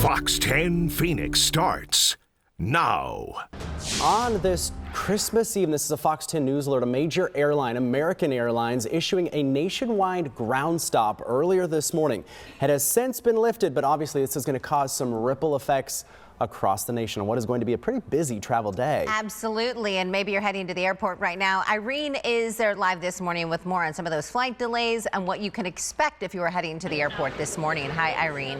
Fox 10 Phoenix starts now. On this Christmas Eve, this is a Fox 10 News alert, a major airline, American Airlines, issuing a nationwide ground stop earlier this morning. It has since been lifted, but obviously this is going to cause some ripple effects across the nation on what is going to be a pretty busy travel day. Absolutely, and maybe you're heading to the airport right now. Irene is there live this morning with more on some of those flight delays and what you can expect if you are heading to the airport this morning. Hi, Irene.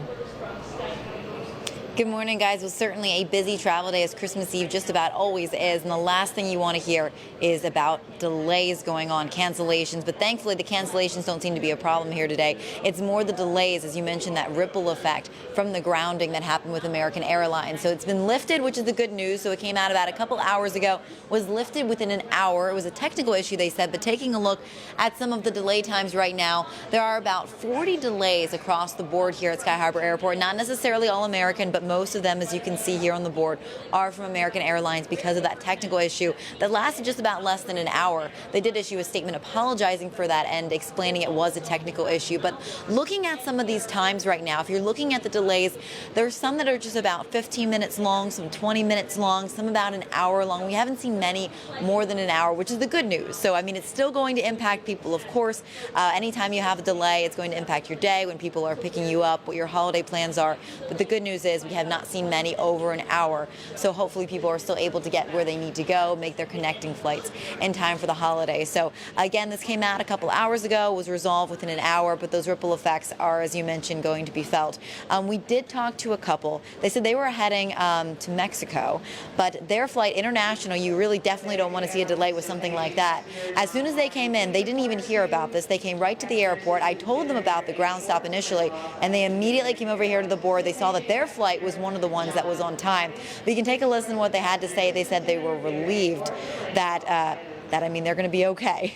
Good morning, guys. Well, certainly a busy travel day, as Christmas Eve just about always is. And the last thing you want to hear is about delays going on, cancellations. But thankfully, the cancellations don't seem to be a problem here today. It's more the delays, as you mentioned, that ripple effect from the grounding that happened with American Airlines. So it's been lifted, which is the good news. So it came out about a couple hours ago, was lifted within an hour. It was a technical issue, they said. But taking a look at some of the delay times right now, there are about 40 delays across the board here at Sky Harbor Airport. Not necessarily all American, but most of them, as you can see here on the board, are from American Airlines because of that technical issue that lasted just about less than an hour. They did issue a statement apologizing for that and explaining it was a technical issue. But looking at some of these times right now, if you're looking at the delays, there's some that are just about 15 minutes long, some 20 minutes long, some about an hour long. We haven't seen many more than an hour, which is the good news. So, I mean, it's still going to impact people, of course. Anytime you have a delay, it's going to impact your day when people are picking you up, what your holiday plans are. But the good news is we have not seen many over an hour. So hopefully people are still able to get where they need to go, make their connecting flights in time for the holiday. So again, this came out a couple hours ago, was resolved within an hour, but those ripple effects are, as you mentioned, going to be felt. We did talk to a couple. They said they were heading to Mexico, but their flight international, you really definitely don't want to see a delay with something like that. As soon as they came in, they didn't even hear about this. They came right to the airport. I told them about the ground stop initially, and they immediately came over here to the board. They saw that their flight was one of the ones that was on time. But you can take a listen to what they had to say. They said they were relieved that I mean, they're going to be okay.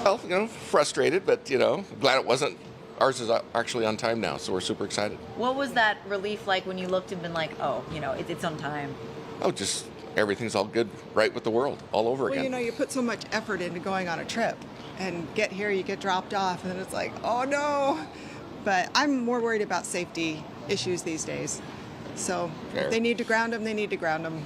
Well, frustrated, but, glad it wasn't. Ours is actually on time now, so we're super excited. What was that relief like when you looked and been like, oh, it's on time? Oh, just everything's all good, right with the world, all over again. Well, you put so much effort into going on a trip, and get here, you get dropped off, and then it's like, oh no. But I'm more worried about safety issues these days. So if they need to ground them, they need to ground them.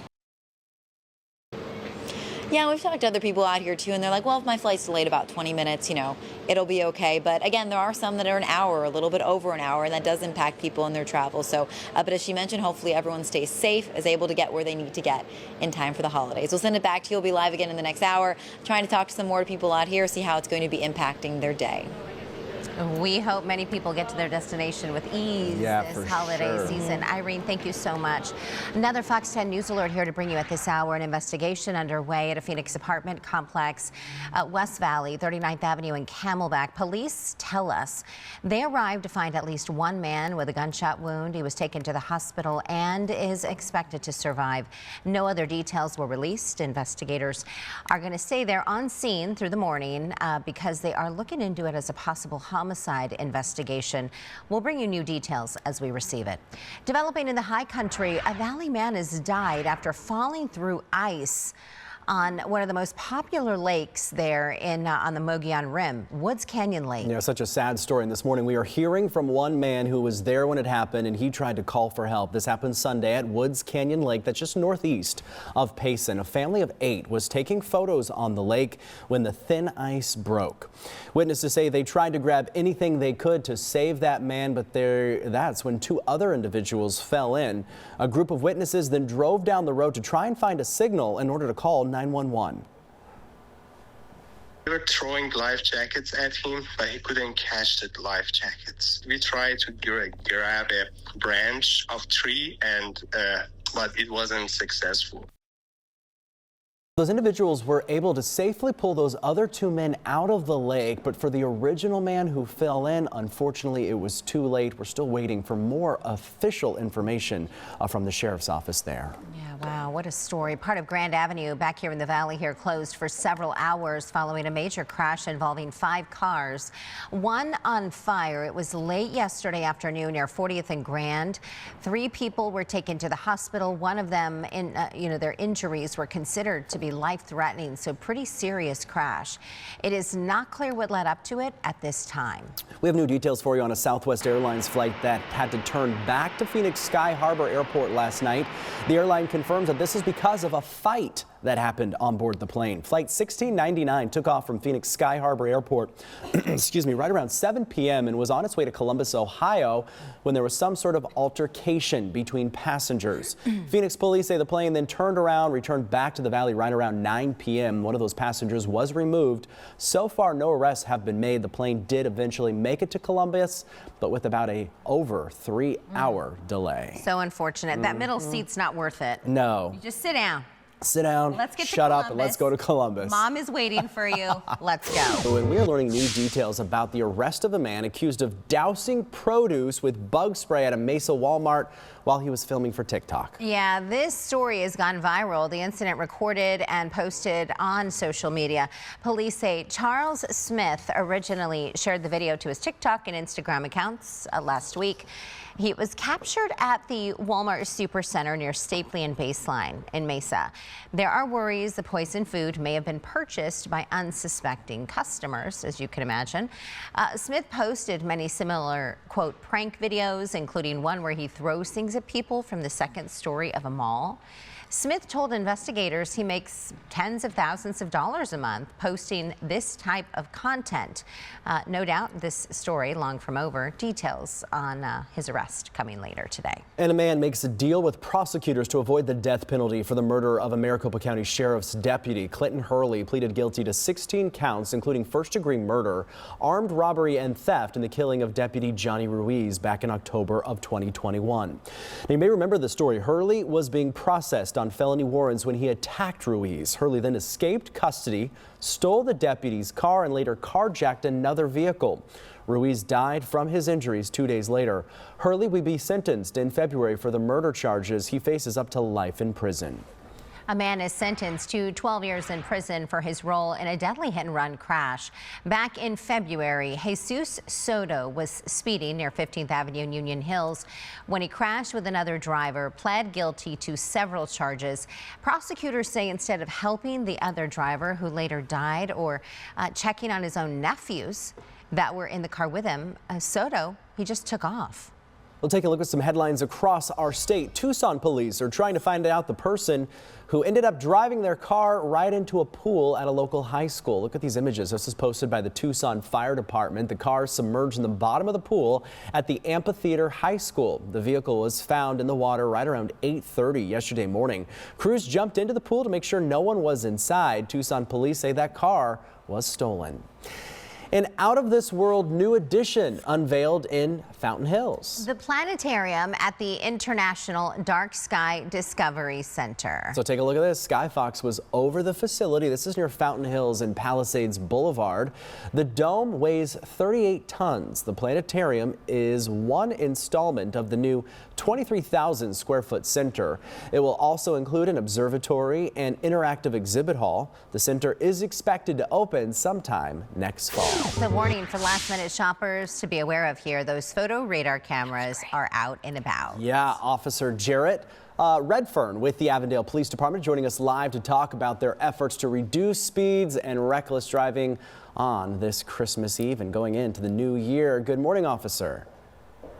Yeah, we've talked to other people out here too, and they're like, well, if my flight's delayed about 20 minutes, it'll be okay. But again, there are some that are an hour, a little bit over an hour, and that does impact people in their travel. So, but as she mentioned, hopefully everyone stays safe, is able to get where they need to get in time for the holidays. We'll send it back to you. We'll be live again in the next hour, trying to talk to some more people out here, see how it's going to be impacting their day. We hope many people get to their destination with ease this holiday season. Irene, thank you so much. Another Fox 10 News alert here to bring you at this hour. An investigation underway at a Phoenix apartment complex at West Valley, 39th Avenue and Camelback. Police tell us they arrived to find at least one man with a gunshot wound. He was taken to the hospital and is expected to survive. No other details were released. Investigators are going to stay there on scene through the morning because they are looking into it as a possible homicide investigation. We'll bring you new details as we receive it. Developing in the high country, a valley man has died after falling through ice on one of the most popular lakes there on the Mogollon Rim, Woods Canyon Lake. Such a sad story. And this morning we are hearing from one man who was there when it happened, and he tried to call for help. This happened Sunday at Woods Canyon Lake, that's just northeast of Payson. A family of 8 was taking photos on the lake when the thin ice broke. Witnesses say they tried to grab anything they could to save that man, but that's when 2 other individuals fell in. A group of witnesses then drove down the road to try and find a signal in order to call 911. We were throwing life jackets at him, but he couldn't catch the life jackets. We tried to grab a branch of tree, but it wasn't successful. Those individuals were able to safely pull those other 2 men out of the lake, but for the original man who fell in, unfortunately, it was too late. We're still waiting for more official information from the sheriff's office there. Yeah, wow, what a story. Part of Grand Avenue back here in the valley here closed for several hours following a major crash involving 5 cars. One on fire. It was late yesterday afternoon near 40th and Grand. 3 people were taken to the hospital. One of them, their injuries were considered to be be life-threatening, so pretty serious crash. It is not clear what led up to it at this time. We have new details for you on a Southwest Airlines flight that had to turn back to Phoenix Sky Harbor Airport last night. The airline confirms that this is because of a fight that happened on board the plane. Flight 1699 took off from Phoenix Sky Harbor Airport excuse me, right around 7 p.m. and was on its way to Columbus, Ohio, when there was some sort of altercation between passengers. Phoenix police say the plane then turned around, returned back to the valley right around 9 p.m. One of those passengers was removed. So far, no arrests have been made. The plane did eventually make it to Columbus, but with about a over 3-hour delay. So unfortunate. That middle seat's not worth it. No. You just sit down. Sit down, let's get shut up, and let's go to Columbus. Mom is waiting for you. Let's go. And we are learning new details about the arrest of a man accused of dousing produce with bug spray at a Mesa Walmart while he was filming for TikTok. Yeah, this story has gone viral. The incident recorded and posted on social media. Police say Charles Smith originally shared the video to his TikTok and Instagram accounts last week. He was captured at the Walmart Supercenter near Stapley and Baseline in Mesa. There are worries the poisoned food may have been purchased by unsuspecting customers, as you can imagine. Smith posted many similar, quote, prank videos, including one where he throws things at people from the second story of a mall. Smith told investigators he makes tens of thousands of dollars a month posting this type of content. No doubt this story, long from over. Details on his arrest coming later today. And a man makes a deal with prosecutors to avoid the death penalty for the murder of a Maricopa County Sheriff's deputy. Clinton Hurley pleaded guilty to 16 counts, including first-degree murder, armed robbery, and theft in the killing of Deputy Johnny Ruiz back in October of 2021. Now, you may remember the story. Hurley was being processed on felony warrants when he attacked Ruiz. Hurley then escaped custody, stole the deputy's car, and later carjacked another vehicle. Ruiz died from his injuries 2 days later. Hurley will be sentenced in February for the murder charges. He faces up to life in prison. A man is sentenced to 12 years in prison for his role in a deadly hit-and-run crash. Back in February, Jesus Soto was speeding near 15th Avenue in Union Hills when he crashed with another driver, pled guilty to several charges. Prosecutors say instead of helping the other driver, who later died, or checking on his own nephews that were in the car with him, Soto, he just took off. We'll take a look at some headlines across our state. Tucson police are trying to find out the person who ended up driving their car right into a pool at a local high school. Look at these images. This is posted by the Tucson Fire Department. The car submerged in the bottom of the pool at the Amphitheater High School. The vehicle was found in the water right around 8:30 yesterday morning. Crews jumped into the pool to make sure no one was inside. Tucson police say that car was stolen. An out-of-this-world new addition unveiled in Fountain Hills. The planetarium at the International Dark Sky Discovery Center. So take a look at this. Skyfox was over the facility. This is near Fountain Hills and Palisades Boulevard. The dome weighs 38 tons. The planetarium is one installment of the new 23,000 square foot center. It will also include an observatory and interactive exhibit hall. The center is expected to open sometime next fall. The warning for last-minute shoppers to be aware of here. Those photo radar cameras are out and about. Yeah, Officer Jarrett Redfern with the Avendale Police Department joining us live to talk about their efforts to reduce speeds and reckless driving on this Christmas Eve and going into the new year. Good morning, Officer.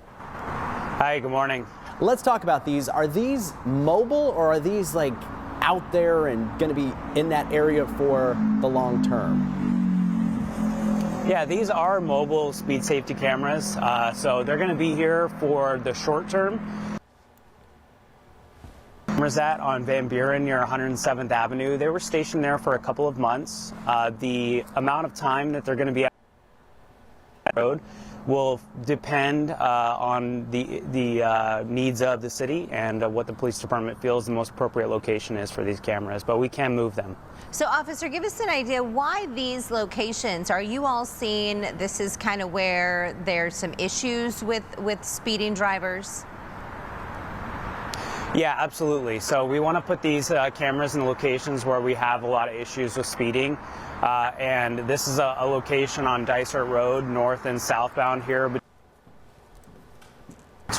Hi, good morning. Let's talk about these. Are these mobile or are these like out there and going to be in that area for the long term? Yeah, these are mobile speed safety cameras, so they're going to be here for the short term. Cameras at on Van Buren near 107th Avenue. They were stationed there for a couple of months. The amount of time that they're going to be on the road will depend on the needs of the city and what the police department feels the most appropriate location is for these cameras, but we can move them. So, officer, give us an idea why these locations. Are you all seeing this is kind of where there's some issues with speeding drivers? Yeah, absolutely. So we want to put these cameras in locations where we have a lot of issues with speeding. And this is a location on Dysart Road, north and southbound here,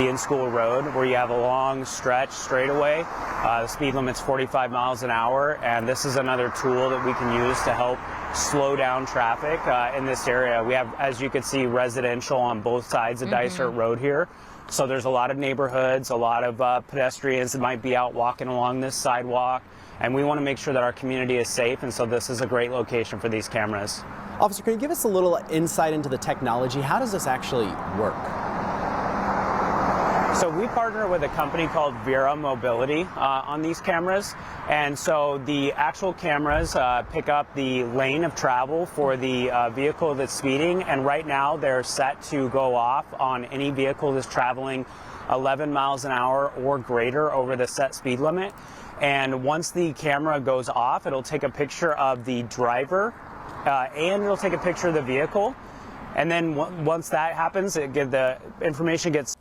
in School Road, where you have a long stretch straightaway The speed limit's 45 miles an hour, and this is another tool that we can use to help slow down traffic in this area. We have, as you can see, residential on both sides of Dysart Road here. So there's a lot of neighborhoods, a lot of pedestrians that might be out walking along this sidewalk, and we want to make sure that our community is safe, and so this is a great location for these cameras. Officer, can you give us a little insight into the technology? How does this actually work? So we partner with a company called Vera Mobility on these cameras, and so the actual cameras pick up the lane of travel for the vehicle that's speeding, and right now they're set to go off on any vehicle that's traveling 11 miles an hour or greater over the set speed limit. And once the camera goes off, it'll take a picture of the driver and it'll take a picture of the vehicle, and then once that happens, the information gets.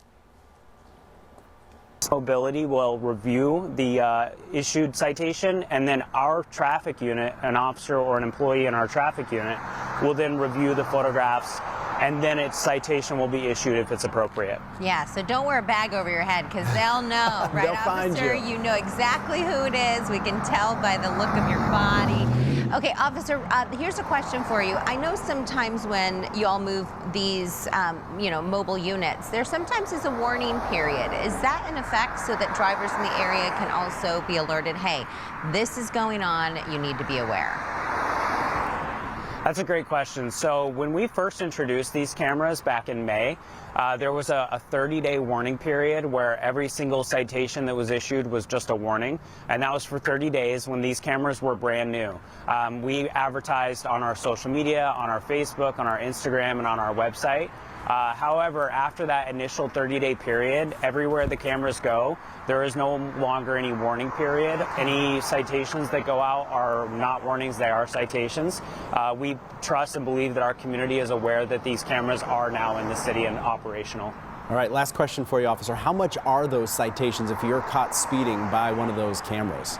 Mobility will review the issued citation, and then our traffic unit, an officer or an employee in our traffic unit, will then review the photographs, and then its citation will be issued if it's appropriate. Yeah, so don't wear a bag over your head, because they'll know, right, They'll find officer? You know exactly who it is. We can tell by the look of your body. Okay, officer, here's a question for you. I know sometimes when you all move these, mobile units, there sometimes is a warning period. Is that in effect so that drivers in the area can also be alerted, hey, this is going on, you need to be aware? That's a great question. So when we first introduced these cameras back in May, there was a 30-day warning period where every single citation that was issued was just a warning, and that was for 30 days when these cameras were brand new. We advertised on our social media, on our Facebook, on our Instagram, and on our website. However, after that initial 30-day period, everywhere the cameras go, there is no longer any warning period. Any citations that go out are not warnings, they are citations. We trust and believe that our community is aware that these cameras are now in the city and operational. All right, last question for you, officer. How much are those citations if you're caught speeding by one of those cameras?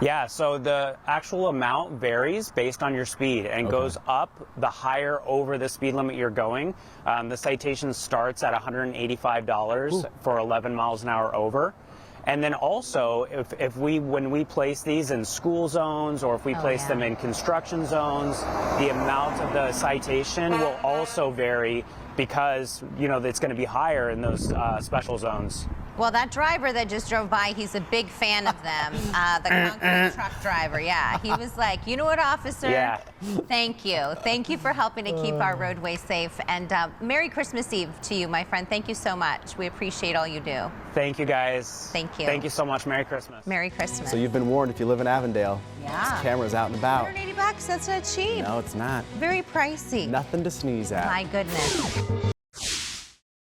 Yeah, so the actual amount varies based on your speed and goes up the higher over the speed limit you're going. The citation starts at $185 for 11 miles an hour over. And then also, when we place these in school zones or if we place them in construction zones, the amount of the citation will also vary because, it's going to be higher in those special zones. Well, that driver that just drove by, he's a big fan of them. The concrete truck driver, yeah. He was like, you know what, officer? Yeah. Thank you. Thank you for helping to keep our roadways safe. And Merry Christmas Eve to you, my friend. Thank you so much. We appreciate all you do. Thank you, guys. Thank you. Thank you so much. Merry Christmas. Merry Christmas. So you've been warned if you live in Avendale. Yeah. There's cameras out and about. $180, that's not cheap. No, it's not. Very pricey. Nothing to sneeze at. My goodness.